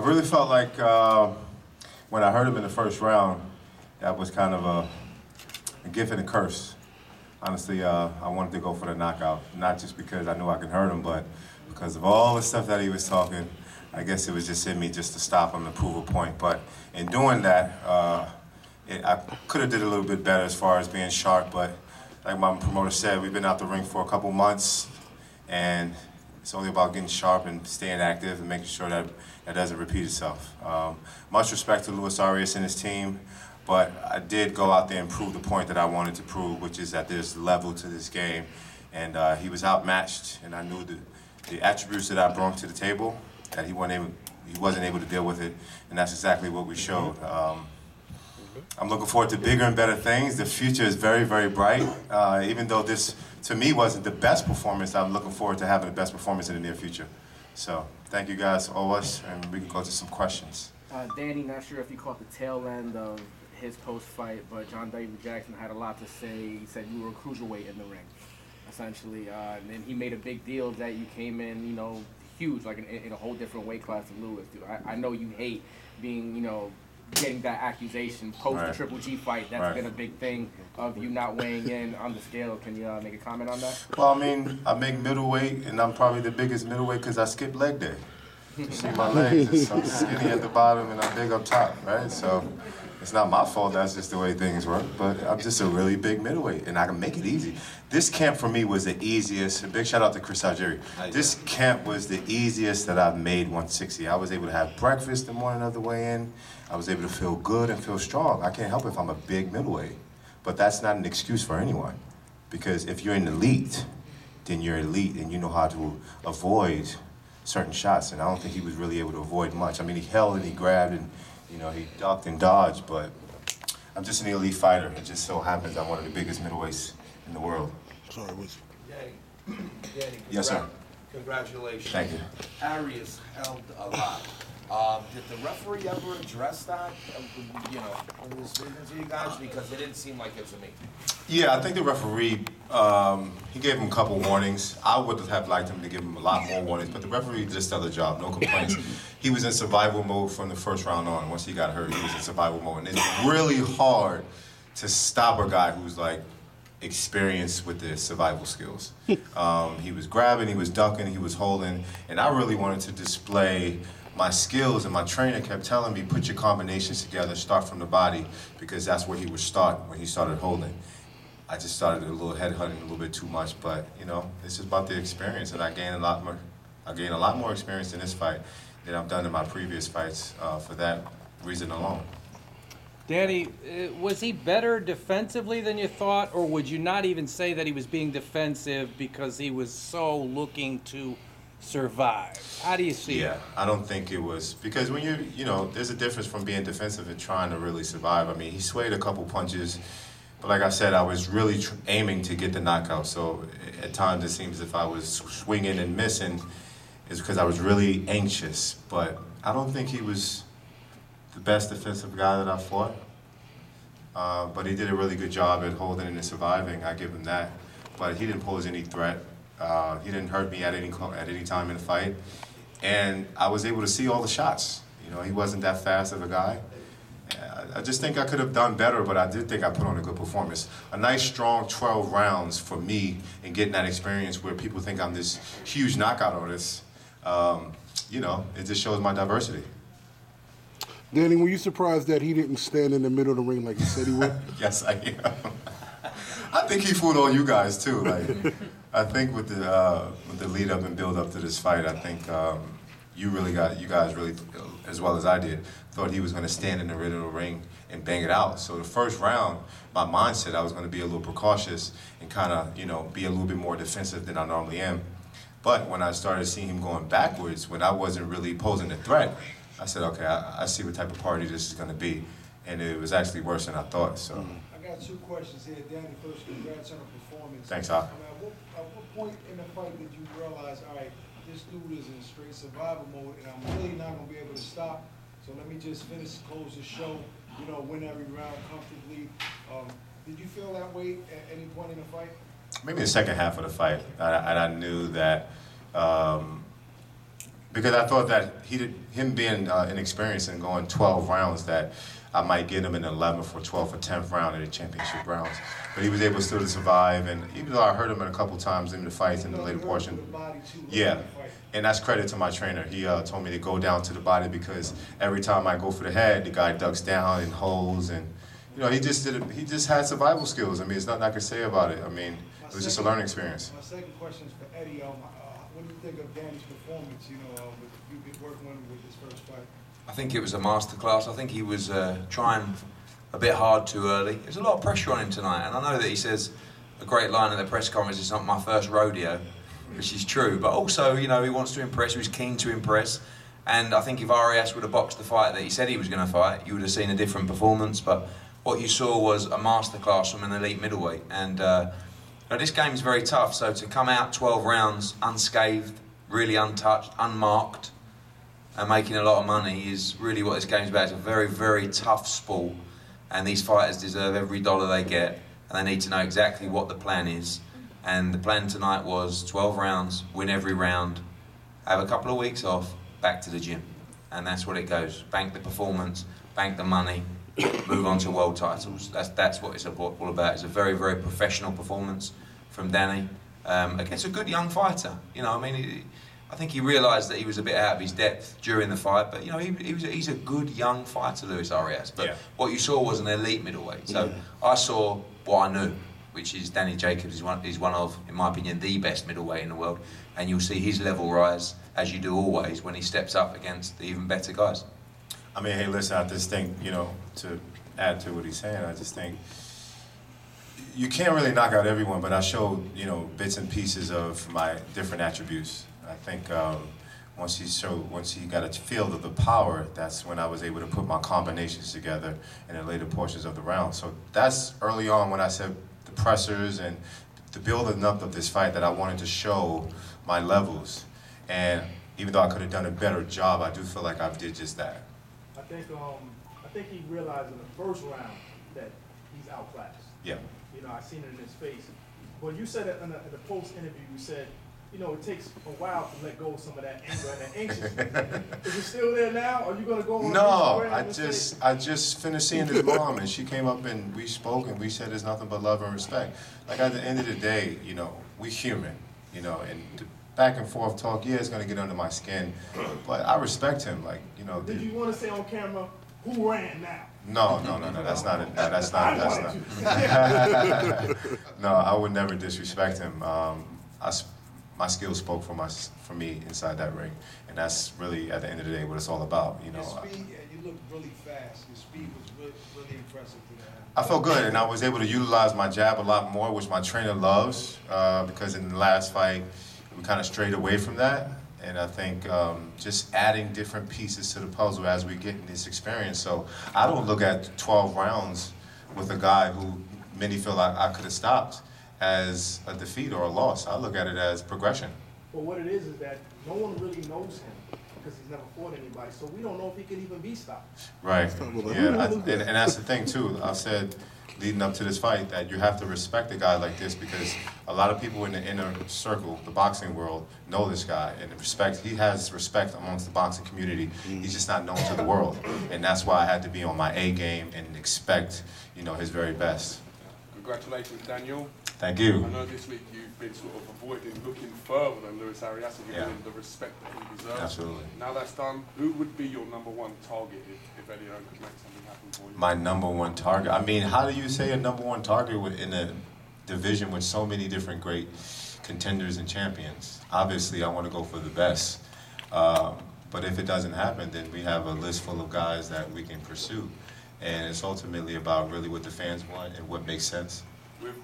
really felt like when I heard him in the first round, that was kind of a gift and a curse. Honestly, I wanted to go for the knockout, not just because I knew I could hurt him, but because of all the stuff that he was talking. I guess it was just in me just to stop him and prove a point. But in doing that, I could have did a little bit better as far as being sharp, but like my promoter said, we've been out the ring for a couple months, and it's only about getting sharp and staying active and making sure that that doesn't repeat itself. Much respect to Luis Arias and his team, but I did go out there and prove the point that I wanted to prove, which is that there's level to this game, and he was outmatched, and I knew the attributes that I brought to the table, that he wasn't able to deal with it, and that's exactly what we showed. I'm looking forward to bigger and better things. The future is very, very bright. Even though this, to me, wasn't the best performance, I'm looking forward to having the best performance in the near future. So, thank you guys, always, and we can go to some questions. Danny, not sure if you caught the tail end of his post-fight, but John David Jackson had a lot to say. He said you were a cruiserweight in the ring, essentially, and then he made a big deal that you came in, you know, huge, like in a whole different weight class than Lewis. Dude, I know you hate being, you know, getting that accusation post the Triple G fight. That's been a big thing of you not weighing in on the scale. Can you make a comment on that? Well, I mean, I make middleweight, and I'm probably the biggest middleweight because I skip leg day. You see my legs, I'm skinny at the bottom and I'm big up top, right? So it's not my fault, that's just the way things work, but I'm just a really big middleweight, and I can make it easy. This camp for me was the easiest, and big shout out to Xavier. This camp was the easiest that I've made 160. I was able to have breakfast the morning of the weigh-in. I was able to feel good and feel strong. I can't help it if I'm a big middleweight, but that's not an excuse for anyone, because if you're an elite, then you're elite and you know how to avoid certain shots, and I don't think he was really able to avoid much. I mean, he held and he grabbed and, you know, he ducked and dodged, but I'm just an elite fighter. It just so happens I'm one of the biggest middleweights in the world. Sorry, what's... Danny, yes, sir. Congratulations. Thank you. Arias held a lot. Did the referee ever address that, you know, when he was speaking to you guys? Because it didn't seem like it to me. Yeah, I think the referee, he gave him a couple warnings. I would have liked him to give him a lot more warnings, but the referee did a stellar job, no complaints. He was in survival mode from the first round on. Once he got hurt, he was in survival mode. And it's really hard to stop a guy who's like experienced with the survival skills. He was grabbing, he was ducking, he was holding, and I really wanted to display my skills, and my trainer kept telling me, put your combinations together, start from the body, because that's where he would start when he started holding. I just started a little headhunting a little bit too much, but you know, it's just about the experience, and I gained a lot more experience in this fight than I've done in my previous fights for that reason alone. Danny, was he better defensively than you thought, or would you not even say that he was being defensive because he was so looking to survive? How do you see it? Yeah, I don't think it was, because when you know, there's a difference from being defensive and trying to really survive. I mean, he swayed a couple punches, but like I said, I was really aiming to get the knockout. So at times it seems if I was swinging and missing, it's because I was really anxious. But I don't think he was the best defensive guy that I fought. But he did a really good job at holding and surviving. I give him that. But he didn't pose any threat. He didn't hurt me at any time in the fight, and I was able to see all the shots. You know, he wasn't that fast of a guy. I just think I could have done better, but I did think I put on a good performance. A nice, strong 12 rounds for me, and getting that experience where people think I'm this huge knockout artist. You know, it just shows my diversity. Danny, were you surprised that he didn't stand in the middle of the ring like he said he would? Yes, I am. I think he fooled all you guys too. Like, I think with the lead up and build up to this fight, I think you guys really, as well as I did, thought he was going to stand in the middle of the ring and bang it out. So the first round, my mindset, I was going to be a little precautious and kind of, you know, be a little bit more defensive than I normally am. But when I started seeing him going backwards, when I wasn't really posing a threat, I said, okay, I see what type of party this is going to be. And it was actually worse than I thought, so. I got two questions here. Danny, first, congrats on the performance. Thanks, Al. At what point in the fight did you realize, all right, this dude is in straight survival mode, and I'm really not going to be able to stop, so let me just close the show, you know, win every round comfortably. Did you feel that way at any point in the fight? Maybe the second half of the fight, and I knew that Because I thought that him being inexperienced and going 12 rounds, that I might get him in the 11th or 12th or 10th round in the championship rounds. But he was able still to survive, and even though I hurt him a couple times in the fights in the later portion, yeah, and that's credit to my trainer. He told me to go down to the body because every time I go for the head, the guy ducks down and holds, and you know, he just had survival skills. I mean, there's nothing I can say about it. I mean, it was just a learning experience. My second question is for Eddie. What do you think of Danny's performance? You know, you've been working with his first fight. I think it was a masterclass. I think he was trying a bit hard too early. There's a lot of pressure on him tonight, and I know that he says a great line at the press conference, it's not my first rodeo, which is true, but also, you know, he wants to impress, he was keen to impress, and I think if Arias would have boxed the fight that he said he was going to fight, you would have seen a different performance, but what you saw was a masterclass from an elite middleweight, and this game is very tough, so to come out 12 rounds unscathed, really untouched, unmarked, and making a lot of money is really what this game's about. It's a very, very tough sport, and these fighters deserve every dollar they get, and they need to know exactly what the plan is. And the plan tonight was 12 rounds, win every round, have a couple of weeks off, back to the gym. And that's what it goes. Bank the performance, bank the money, move on to world titles. That's what it's all about. It's a very, very professional performance from Danny against a good young fighter. You know, I mean, I think he realised that he was a bit out of his depth during the fight, but you know, he's a good young fighter, Luis Arias. But yeah, what you saw was an elite middleweight. So I saw what I knew, which is Danny Jacobs is one of, in my opinion, the best middleweight in the world, and you'll see his level rise, as you do always, when he steps up against the even better guys. I mean, hey, listen, I just think, you know, to add to what he's saying, I just think you can't really knock out everyone, but I showed, you know, bits and pieces of my different attributes. I think once he got a feel of the power, that's when I was able to put my combinations together in the later portions of the round. So that's early on when I said the pressers and the building up of this fight that I wanted to show my levels. And even though I could have done a better job, I do feel like I did just that. I think he realized in the first round that he's outclassed. Yeah. You know, I seen it in his face. Well, you said it in the post interview. You said, you know, it takes a while to let go of some of that anger and that anxiousness. Is it still there now? Are you gonna go on? No, I just finished seeing his mom, and she came up and we spoke, and we said there's nothing but love and respect. Like at the end of the day, you know, we human, you know, and the back and forth talk, yeah, it's gonna get under my skin, but I respect him. Like, you know. Did you want to say on camera who ran now? No. That's not it. That's not. No, I would never disrespect him. My skills spoke for me inside that ring, and that's really at the end of the day what it's all about. You know. Your speed, you look really fast. Your speed was really impressive today. I felt good, and I was able to utilize my jab a lot more, which my trainer loves, because in the last fight we kind of strayed away from that. And I think just adding different pieces to the puzzle as we get in this experience. So I don't look at 12 rounds with a guy who many feel like I could have stopped as a defeat or a loss. I look at it as progression. Well, what it is that no one really knows him because he's never fought anybody. So we don't know if he can even be stopped. Right. Yeah. And that's the thing too. I've said leading up to this fight that you have to respect a guy like this because a lot of people in the inner circle, the boxing world, know this guy and he has respect amongst the boxing community. He's just not known to the world, and that's why I had to be on my A game and expect, you know, his very best. Congratulations, Daniel. Thank you. I know this week you've been sort of avoiding looking further than Luis Arias and giving him the respect that he deserves. Absolutely. Now that's done, who would be your #1 target if Eddie Hearn could make something happen for you? My #1 target. I mean, how do you say a #1 target in a division with so many different great contenders and champions? Obviously, I want to go for the best. But if it doesn't happen, then we have a list full of guys that we can pursue. And it's ultimately about really what the fans want and what makes sense. With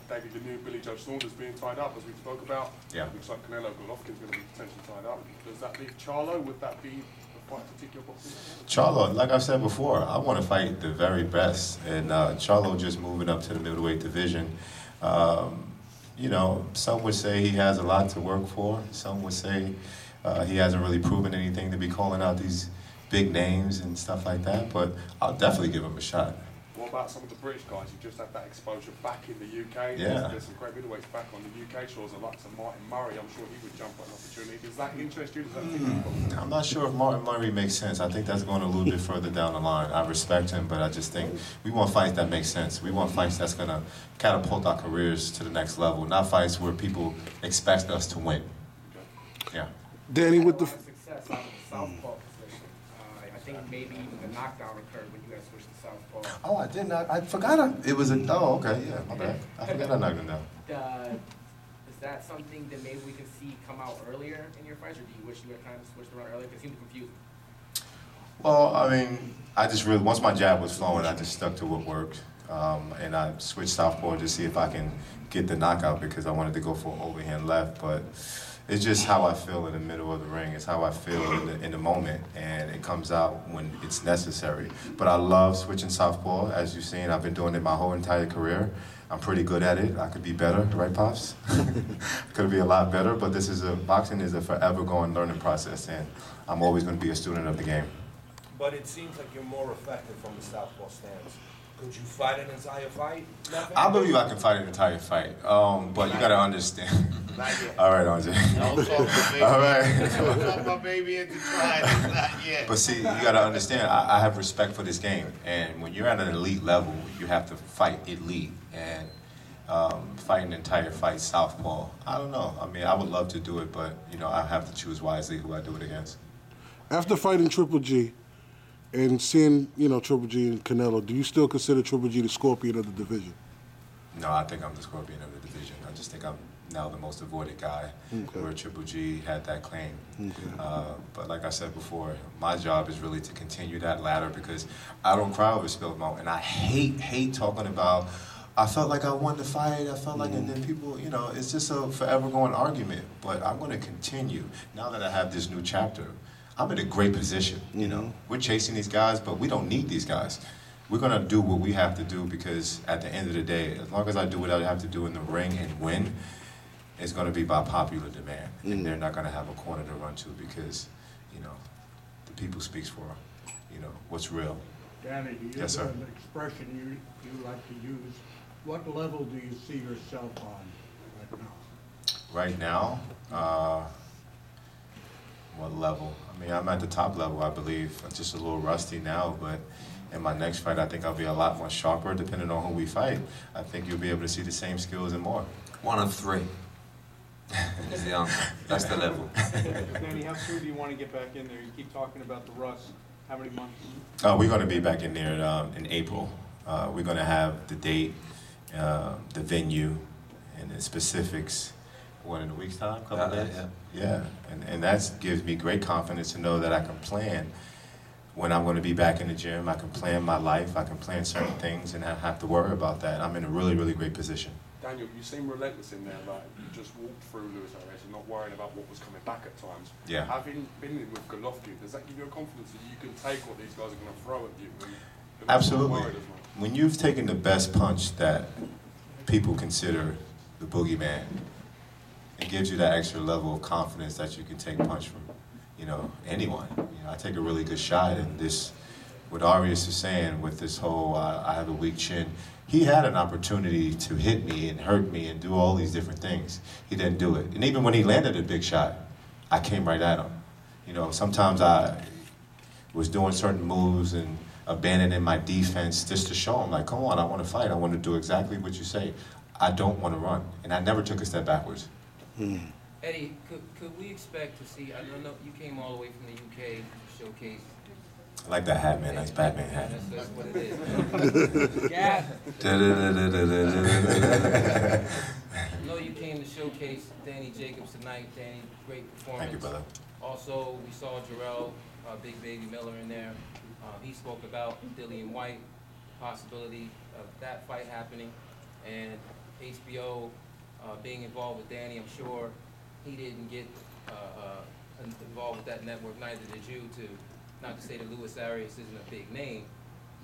David Lemieux and Billy Joe Saunders being tied up, as we spoke about, looks like Canelo Golovkin's going to be potentially tied up. Does that leave Charlo? Would that be a fight to tick your boxes? Charlo, like I said before, I want to fight the very best. And Charlo just moving up to the middleweight division. You know, some would say he has a lot to work for. Some would say he hasn't really proven anything to be calling out these big names and stuff like that, but I'll definitely give him a shot. What about some of the British guys who just had that exposure back in the UK? Yeah. There's some great middleweights back on the UK shores, like some Martin Murray. I'm sure he would jump at an opportunity. Does that interest you? Does that think I'm not sure if Martin Murray makes sense. I think that's going a little bit further down the line. I respect him, but I just think we want fights that make sense. We want fights that's going to catapult our careers to the next level, not fights where people expect us to win. Yeah. Danny, with the success out of the southpaw position. I think maybe even the knockdown occurred when you guys switched to southpaw. Oh, I didn't. I forgot. It was a. Oh, okay. Yeah, my bad. I forgot I knocked him down. Is that something that maybe we can see come out earlier in your fights, or do you wish you had kind of switched around earlier? Because it seemed confusing. Well, I mean, I just really, once my jab was flowing, I just stuck to what worked. And I switched southpaw to see if I can get the knockout because I wanted to go for overhand left. But it's just how I feel in the middle of the ring. It's how I feel in the moment. And it comes out when it's necessary. But I love switching southpaw. As you've seen, I've been doing it my whole entire career. I'm pretty good at it. I could be better, right, Pops? Could be a lot better, but boxing is a forever going learning process, and I'm always going to be a student of the game. But it seems like you're more effective from the southpaw stance. Could you fight an entire fight? I believe I can fight an entire fight, but you got to understand. All right, Andre. Don't talk my baby. All right. Don't talk my baby into trying. Not yet. But see, you got to understand, I have respect for this game. And when you're at an elite level, you have to fight elite. And fight an entire fight southpaw, I don't know. I mean, I would love to do it, but, you know, I have to choose wisely who I do it against. after fighting Triple G and seeing, you know, Triple G and Canelo, do you still consider Triple G the scorpion of the division? No, I think I'm the scorpion of the division. I just think I'm now the most avoided guy, where Triple G had that claim. But like I said before, my job is really to continue that ladder because I don't cry over spilled milk, and I hate talking about, I felt like I won the fight, I felt like, and then people, you know, it's just a forever going argument. But I'm going to continue, now that I have this new chapter, I'm in a great position, you know. We're chasing these guys, but we don't need these guys. We're going to do what we have to do because at the end of the day, as long as I do what I have to do in the ring and win, it's going to be by popular demand. And they're not going to have a corner to run to because, you know, the people speaks for, you know, what's real. Danny, to use Yes, sir. an expression you like to use, what level do you see yourself on right now? Right now, what level? I mean, I'm at the top level, I believe. I'm just a little rusty now, but in my next fight, I think I'll be a lot more sharper, depending on who we fight. I think you'll be able to see the same skills and more. 1 of 3 is the answer. That's the level. Danny, how soon do you want to get back in there? You keep talking about the rust. How many months? We're going to be back in there in April. We're going to have the date, the venue, and the specifics. What, in a week's time? Couple days? Yeah. And that gives me great confidence to know that I can plan when I'm going to be back in the gym. I can plan my life. I can plan certain things and not have to worry about that. I'm in a really, really great position. Daniel, you seem relentless in there, like you just walked through Luis Arias and not worrying about what was coming back at times. Yeah. Having been in with Golovkin, does that give you a confidence that you can take what these guys are going to throw at you? And you're not Absolutely. worried as much? When you've taken the best punch that people consider the boogeyman, it gives you that extra level of confidence that you can take punch from, you know, anyone. You know, I take a really good shot, and this, what Arias is saying with this whole, I have a weak chin, he had an opportunity to hit me and hurt me and do all these different things. He didn't do it. And even when he landed a big shot, I came right at him. You know, sometimes I was doing certain moves and abandoning my defense just to show him, like, come on, I want to fight. I want to do exactly what you say. I don't want to run. And I never took a step backwards. Eddie, could we expect to see, I don't know, you came all the way from the UK to showcase. I like that hat, man. Nice Batman hat. That's what it is. Yeah. I know you came to showcase Danny Jacobs tonight. Danny, great performance. Thank you, brother. Also, we saw Jarrell, Big Baby Miller in there. He spoke about Dillian White, possibility of that fight happening, and HBO being involved with Danny. I'm sure he didn't get involved with that network, neither did you, not to say that Luis Arias isn't a big name,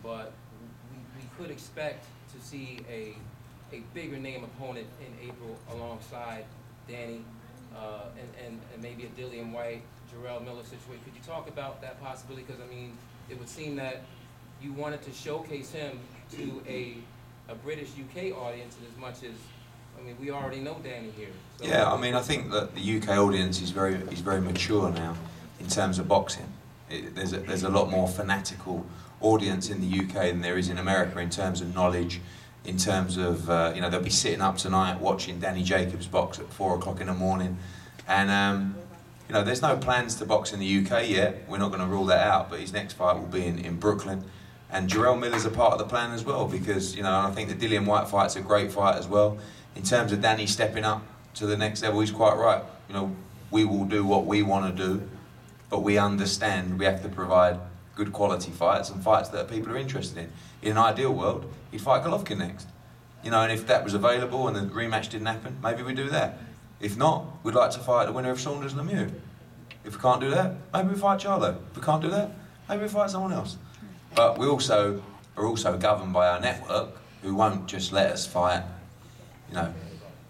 but we could expect to see a bigger name opponent in April alongside Danny and maybe a Dillian White, Jarrell Miller situation. Could you talk about that possibility? Because, I mean, it would seem that you wanted to showcase him to a British UK audience, in as much as, I mean, we already know Danny here. So. Yeah, I mean, I think that the UK audience is very mature now in terms of boxing. There's a lot more fanatical audience in the UK than there is in America in terms of knowledge, in terms of, you know, they'll be sitting up tonight watching Danny Jacobs box at 4 o'clock in the morning. And, you know, there's no plans to box in the UK yet. We're not going to rule that out, but his next fight will be in Brooklyn. And Jarrell Miller's a part of the plan as well, because, you know, I think the Dillian White fight's a great fight as well. In terms of Danny stepping up to the next level, he's quite right. You know, we will do what we want to do, but we understand we have to provide good quality fights and fights that people are interested in. In an ideal world, he'd fight Golovkin next. You know, and if that was available and the rematch didn't happen, maybe we do that. If not, we'd like to fight the winner of Saunders Lemieux. If we can't do that, maybe we fight Charlo. If we can't do that, maybe we fight someone else. But we are also governed by our network, who won't just let us fight, you know,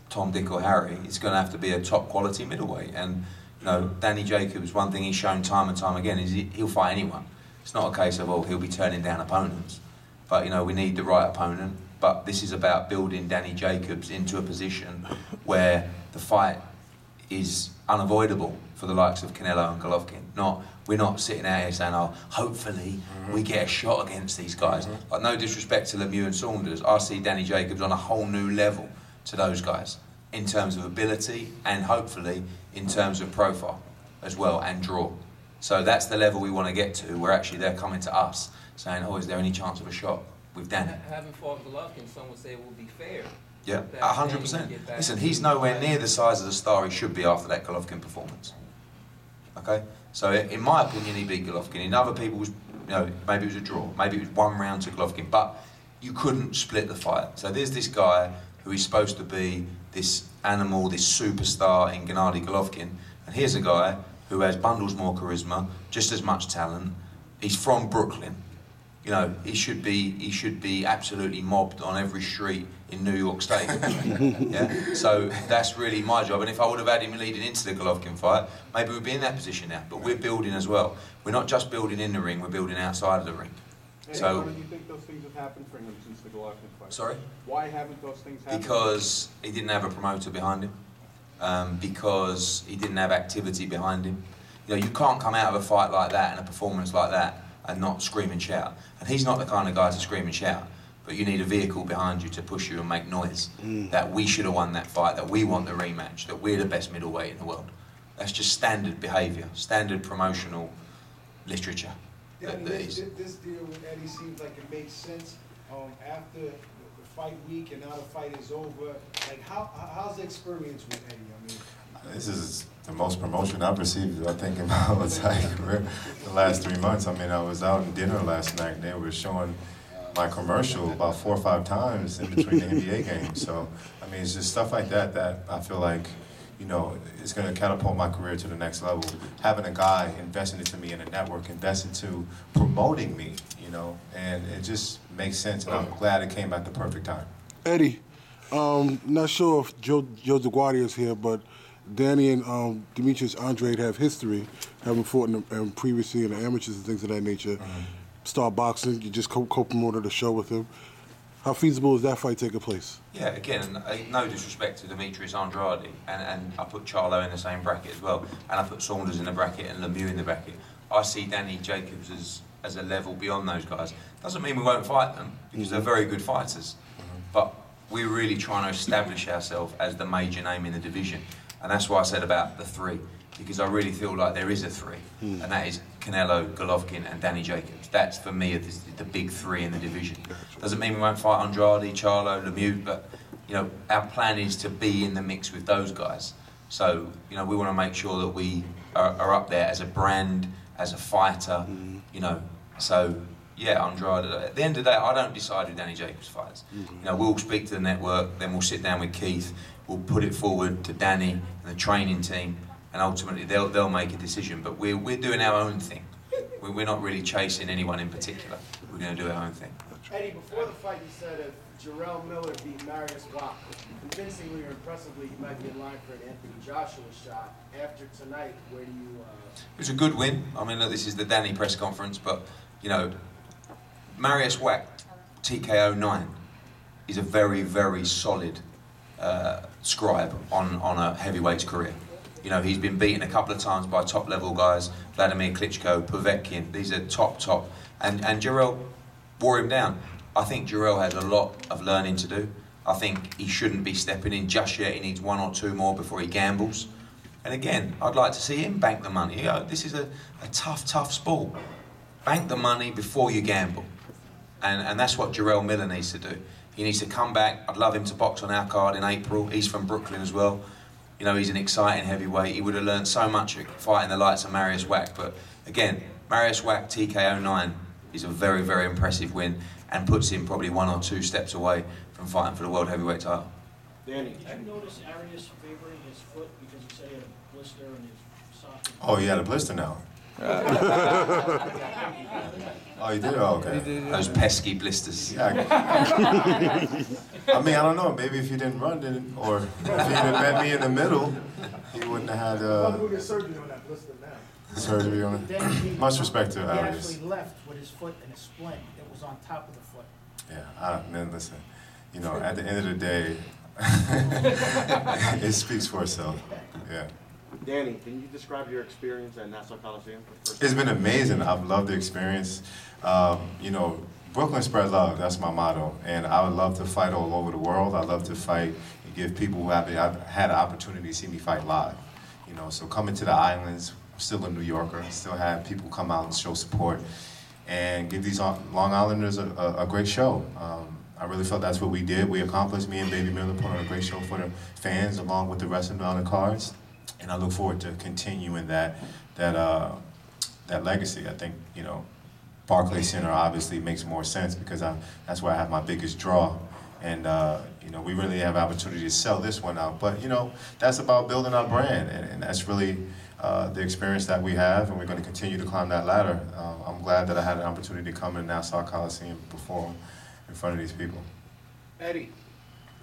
Tom, Dick or Harry. It's going to have to be a top quality middleweight. And, you know, Danny Jacobs, one thing he's shown time and time again is he'll fight anyone. It's not a case of, oh, he'll be turning down opponents. But, you know, we need the right opponent. But this is about building Danny Jacobs into a position where the fight is unavoidable for the likes of Canelo and Golovkin. We're not sitting out here saying, oh, hopefully we get a shot against these guys. Like, no disrespect to Lemieux and Saunders, I see Danny Jacobs on a whole new level to those guys in terms of ability and hopefully in terms of profile as well, and draw. So that's the level we want to get to, where actually they're coming to us saying, oh, is there any chance of a shot with Danny? Having fought Golovkin, some would say it would be fair. Yeah, 100%. Listen, he's nowhere near the size of the star he should be after that Golovkin performance. Okay? So in my opinion, he beat Golovkin. In other people's, you know, maybe it was a draw. Maybe it was 1 round to Golovkin. But you couldn't split the fight. So there's this guy who is supposed to be this animal, this superstar in Gennady Golovkin. And here's a guy who has bundles more charisma, just as much talent. He's from Brooklyn. You know, he should be absolutely mobbed on every street in New York State. Yeah? So that's really my job. And if I would have had him leading into the Golovkin fight, maybe we'd be in that position now. But we're building as well. We're not just building in the ring, we're building outside of the ring. Hey, so, why do you think those things have happened for him since the Golovkin fight? Sorry? Why haven't those things happened? Because he didn't have a promoter behind him. Because he didn't have activity behind him. You know, you can't come out of a fight like that and a performance like that and not scream and shout. And he's not the kind of guy to scream and shout. But you need a vehicle behind you to push you and make noise. That we should have won that fight, that we want the rematch, that we're the best middleweight in the world. That's just standard behaviour, standard promotional literature. Yeah, this deal with Eddie seems like it makes sense. After the fight week and now the fight is over, like how's the experience with Eddie? I mean, this is the most promotion I've received, I think, in my whole entire career. The last 3 months, I mean, I was out in dinner last night and they were showing my commercial about 4 or 5 times in between the NBA games. So, I mean, it's just stuff like that that I feel like, you know, it's going to catapult my career to the next level. Having a guy investing into me and a network investing to promoting me, you know, and it just makes sense, and I'm glad it came at the perfect time. Eddie, not sure if Joe DeGuardia is here, but Danny and Demetrius Andrade have history, having fought previously in the amateurs and things of that nature. Start boxing, you just co-promoted a show with him. How feasible is that fight taking place? Yeah, again, no disrespect to Demetrius Andrade, and I put Charlo in the same bracket as well, and I put Saunders in the bracket and Lemieux in the bracket. I see Danny Jacobs as a level beyond those guys. Doesn't mean we won't fight them, because they're very good fighters, but we're really trying to establish ourselves as the major name in the division, and that's why I said about the 3, because I really feel like there is a 3, and that is Canelo, Golovkin and Danny Jacobs. That's, for me, the big 3 in the division. Doesn't mean we won't fight Andrade, Charlo, Lemieux, but, you know, our plan is to be in the mix with those guys. So, you know, we want to make sure that we are up there as a brand, as a fighter, you know. So, yeah, Andrade, at the end of the day, I don't decide who Danny Jacobs fights. You know, we'll speak to the network, then we'll sit down with Keith, we'll put it forward to Danny and the training team, and ultimately they'll make a decision. But we're doing our own thing. We're not really chasing anyone in particular. We're going to do our own thing. Eddie, before the fight, you said if Jarrell Miller beat Marius Wack convincingly or impressively, you might be in line for an Anthony Joshua shot. After tonight, where do you? It was a good win. I mean, look, this is the Danny press conference, but you know, Marius Wack, TKO 9, is a very, very solid scribe on a heavyweight's career. You know, he's been beaten a couple of times by top-level guys, Vladimir Klitschko, Povetkin. These are top. And Jarrell wore him down. I think Jarrell has a lot of learning to do. I think he shouldn't be stepping in just yet. He needs 1 or 2 more before he gambles. And again, I'd like to see him bank the money. You know, this is a tough sport. Bank the money before you gamble. And that's what Jarrell Miller needs to do. He needs to come back. I'd love him to box on our card in April. He's from Brooklyn as well. You know, he's an exciting heavyweight. He would have learned so much fighting the likes of Marius Wack. But again, Marius Wack, TKO 9, is a very, very impressive win and puts him probably 1 or 2 steps away from fighting for the world heavyweight title. Danny, did you notice Arias favoring his foot because he said he had a blister in his socket? Oh, he had a blister now. Oh, you did? Oh, okay. Those pesky blisters. Yeah. I mean, I don't know. Maybe if you didn't run, then, or if he had met me in the middle, he wouldn't have had surgery on that blister now. surgery on it. Much respect to Arias. He actually left with his foot in a splint. It was on top of the foot. Yeah, man, listen. You know, at the end of the day, it speaks for itself. Yeah. Danny, can you describe your experience at Nassau Coliseum? It's been amazing. I've loved the experience. You know, Brooklyn spread love. That's my motto. And I would love to fight all over the world. I love to fight and give people who have had the opportunity to see me fight live. You know, so coming to the islands, I'm still a New Yorker. Still have people come out and show support and give these Long Islanders a great show. I really felt that's what we did. We accomplished. Me and Baby Miller put on a great show for the fans, along with the rest of them on the cards. And I look forward to continuing that legacy. I think, you know, Barclays Center obviously makes more sense because that's where I have my biggest draw. And, you know, we really have opportunity to sell this one out. But, you know, that's about building our brand. And that's really the experience that we have. And we're going to continue to climb that ladder. I'm glad that I had an opportunity to come in Nassau Coliseum and perform in front of these people. Eddie,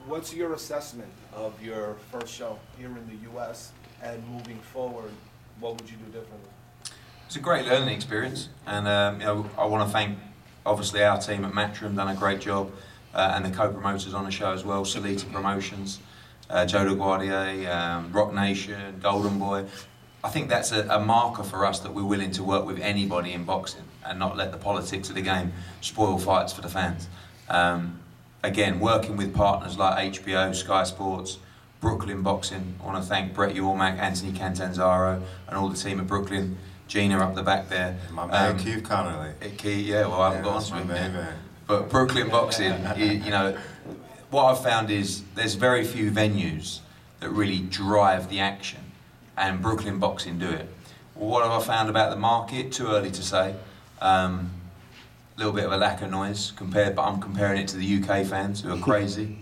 what's your assessment of your first show here in the U.S. and moving forward? What would you do differently? It's a great learning experience, and you know, I want to thank obviously our team at Matchroom, done a great job, and the co-promoters on the show as well, Solita Promotions, Joe LaGuardia, Rock Nation, Golden Boy. I think that's a marker for us that we're willing to work with anybody in boxing and not let the politics of the game spoil fights for the fans. Again, working with partners like HBO, Sky Sports, Brooklyn Boxing. I want to thank Brett Yormack, Anthony Cantanzaro, and all the team at Brooklyn. Gina up the back there. My man Keith Connolly. Yeah, well, I haven't got onto him yet. But Brooklyn Boxing, you know, what I've found is there's very few venues that really drive the action, and Brooklyn Boxing do it. Well, what have I found about the market? Too early to say. Little bit of a lack of noise but I'm comparing it to the UK fans who are crazy,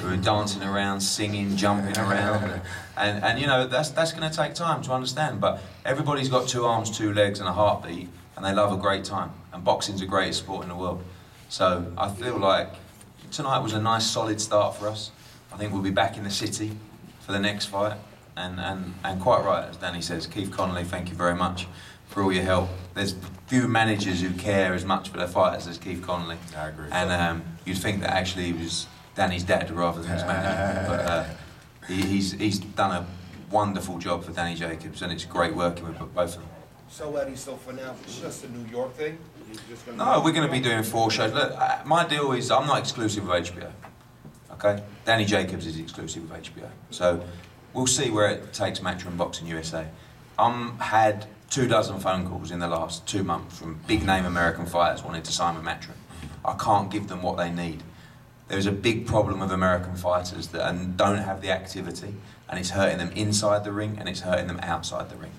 who are dancing around, singing, jumping around, and you know that's going to take time to understand. But everybody's got 2 arms, 2 legs, and a heartbeat, and they love a great time. And boxing's the greatest sport in the world. So I feel like tonight was a nice, solid start for us. I think we'll be back in the city for the next fight, and quite right as Danny says, Keith Connolly, thank you very much for all your help. There's few managers who care as much for their fighters as Keith Connolly. I agree. And you'd think that actually he was Danny's dad rather than his manager. But he's done a wonderful job for Danny Jacobs, and it's great working with both of them. So Eddie, so for now, it's just a New York thing? No, we're going to be doing 4 shows. Look, my deal is I'm not exclusive with HBO. Okay? Danny Jacobs is exclusive with HBO. So we'll see where it takes Matchroom Boxing USA. Had 24 phone calls in the last 2 months from big-name American fighters wanting to sign with Matchroom. I can't give them what they need. There's a big problem with American fighters that don't have the activity, and it's hurting them inside the ring and it's hurting them outside the ring.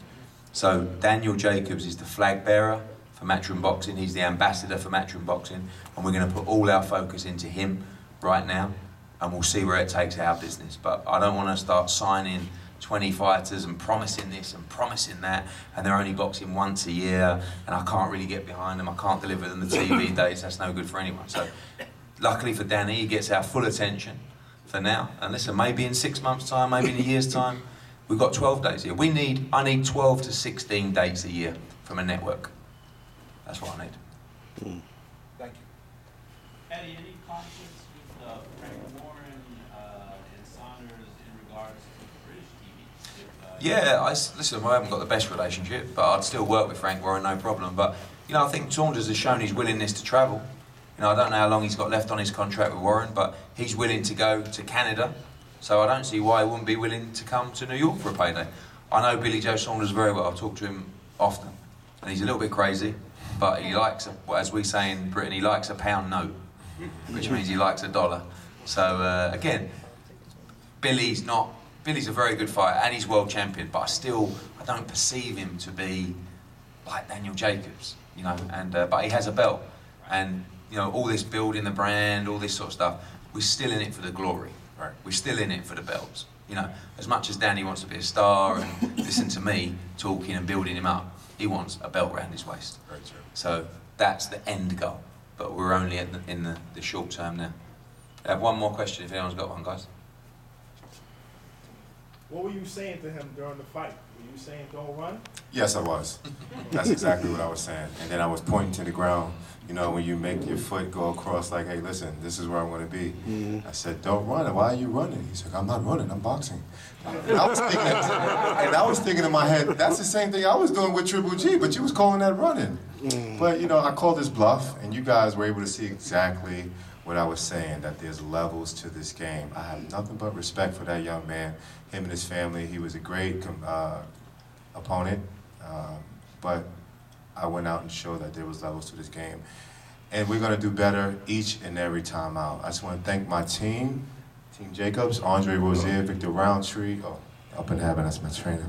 So Daniel Jacobs is the flag bearer for Matchroom Boxing. He's the ambassador for Matchroom Boxing, and we're going to put all our focus into him right now, and we'll see where it takes our business. But I don't want to start signing 20 fighters and promising this and promising that, and they're only boxing once a year, and I can't really get behind them. I can't deliver them the TV dates. That's no good for anyone. So luckily for Danny, he gets our full attention for now. And listen, maybe in 6 months' time, maybe in a year's time, we've got 12 dates a year. I need 12 to 16 dates a year from a network. That's what I need. Thank you. Eddie, any conflicts with Frank Warren and Saunders in regards to British TV? Yeah, listen, I haven't got the best relationship, but I'd still work with Frank Warren, no problem. But, you know, I think Saunders has shown his willingness to travel. You know, I don't know how long he's got left on his contract with Warren, but he's willing to go to Canada. So I don't see why he wouldn't be willing to come to New York for a payday. I know Billy Joe Saunders very well. I've talked to him often. And he's a little bit crazy, but he likes, as we say in Britain, he likes a pound note, which means he likes a dollar. So, again, Billy's a very good fighter, and he's world champion, but I don't perceive him to be like Daniel Jacobs, you know, and but he has a belt. And, you know, all this building the brand, all this sort of stuff, we're still in it for the glory. Right. We're still in it for the belts. You know, as much as Danny wants to be a star and listen to me talking and building him up, he wants a belt around his waist. Very true. So that's the end goal. But we're only in the short term now. I have one more question if anyone's got one, guys. What were you saying to him during the fight? Were you saying don't run? Yes, I was. That's exactly what I was saying. And then I was pointing to the ground. You know, when you make your foot go across, like, hey, listen, this is where I'm going to be. I said, don't run. Why are you running? He's like, I'm not running. I'm boxing. And I was thinking in my head, that's the same thing I was doing with Triple G, but you was calling that running. But, you know, I called this bluff, and you guys were able to see exactly what I was saying, that there's levels to this game. I have nothing but respect for that young man, him and his family. He was a great opponent, but I went out and showed that there was levels to this game. And we're gonna do better each and every time out. I just wanna thank my team, Team Jacobs, Andre Rozier, Victor Roundtree, up in heaven, that's my trainer.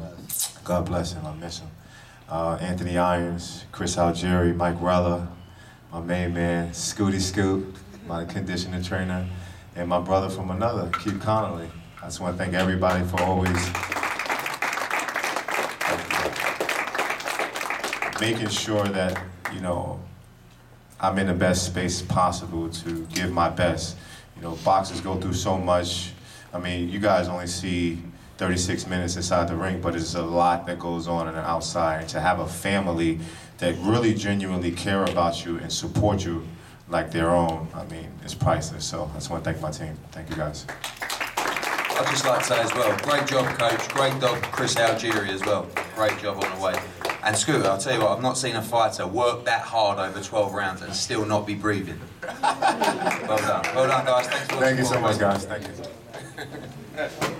God bless him, I miss him. Anthony Irons, Chris Algieri, Mike Rella, my main man, Scooty Scoot, my conditioning trainer, and my brother from another, Keith Connolly. I just wanna thank everybody for always making sure that, you know, I'm in the best space possible to give my best. You know, boxers go through so much. I mean, you guys only see 36 minutes inside the ring, but there's a lot that goes on the outside. And to have a family that really genuinely care about you and support you like their own, I mean, it's priceless. So I just want to thank my team. Thank you, guys. I'd just like to say as well, great job, Coach. Great job, Chris Algieri as well. Great job on the way. And Scooter, I'll tell you what, I've not seen a fighter work that hard over 12 rounds and still not be breathing. Well done. Well done, guys. Thanks for Thank you so much, guys. Thank you.